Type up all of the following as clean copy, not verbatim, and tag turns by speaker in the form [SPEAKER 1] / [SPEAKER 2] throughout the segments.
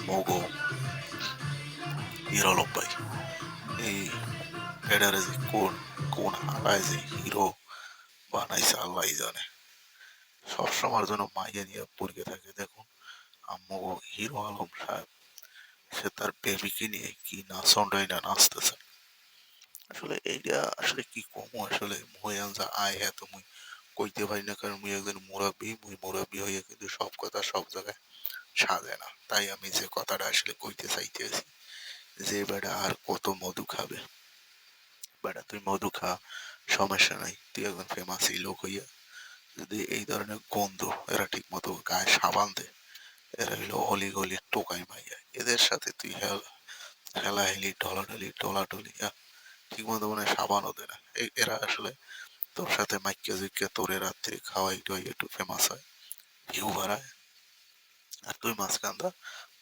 [SPEAKER 1] মগো হিরো আলম ভাই এই এডারে যে কোন কোন হালায় যে হিরো বানাইছে আল্লাহ জানে। সবসময়ের জন্য মাইয়া নিয়ে পড়ে থাকে। দেখুন আম্মগো হিরো আলম সাহেব, সে তার বেবিকে নিয়ে কি নাচন্ডাই না নাচতেছে। আসলে এইটা আসলে কি কমু, আসলে মহিয়ান যা আয় হ্যাঁ তো মুই কইতে পারি না, কারণ মুই একজন মুই মুরব্বী হইয়া কিন্তু সব কথা সব জায়গায় সাজে না। তাই আমি যে কথাটা আসলে কইতে চাইতেছি যে বেটা আর কত মধু খাবে। বেটা তুই মধু খা, সমস্যা নাই, তুই একজন ফেমাস এই লোক হইয়া যদি এই ধরনের গন্ধ এরা ঠিক মতো গায়ে সাবান দে, এরা হইলো অলি গলির টোকাই মাইয়া, এদের সাথে তুই হেলাহেলি ঢলাঢলি ঠিক মতো মনে হয় সাবানও দে না। এরা আসলে তোর সাথে মাইক্কা জুইক্কা তোরে রাত্রি খাওয়াই টুয়াই একটু ফেমাস হয়, ভিউ বাড়ায়, আর তুই মাঝখানটা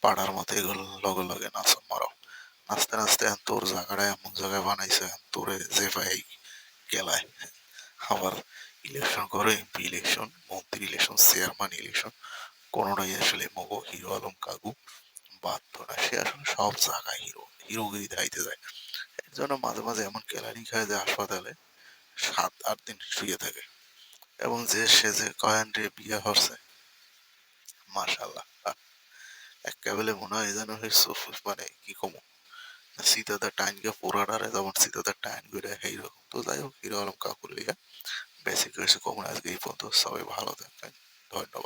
[SPEAKER 1] পাড়ার মতো এগুলো লগে লগে নাচন মারো। নাচতে নাচতে এখন তোর জায়গাটা এমন জায়গায় বানাইছে এখন তোরে যে ভাই গেলায়। আবার ইলেকশন করে, এমপি ইলেকশন, মন্ত্রী ইলেকশন, চেয়ারম্যান ইলেকশন, কোনোটাই আসলে মগো হিরো আলম কাকু বাধ্য না। সে আসলে সব জায়গায় হিরোগিরি দেখাইতে যায়। এর জন্য মাঝে মাঝে এমন কেলানি খায় যে হাসপাতালে 7-8 দিন শুয়ে থাকে। এবং যে সে যে কয়েন রে বিয়ে হচ্ছে, মাশাল্লাহ, একেবারে মনে হয় যেন মানে কি কমু, সীতাদের টাইম গিয়ে পোড়াটারে যেমন সীতাদের টাইম করে এইরকম। তো যাই হোক, হিরো আলম কাকুর লিগা বেশি কিছু কমন আজকে এই পর্যন্ত। সবাই ভালো থাকবেন, ধন্যবাদ।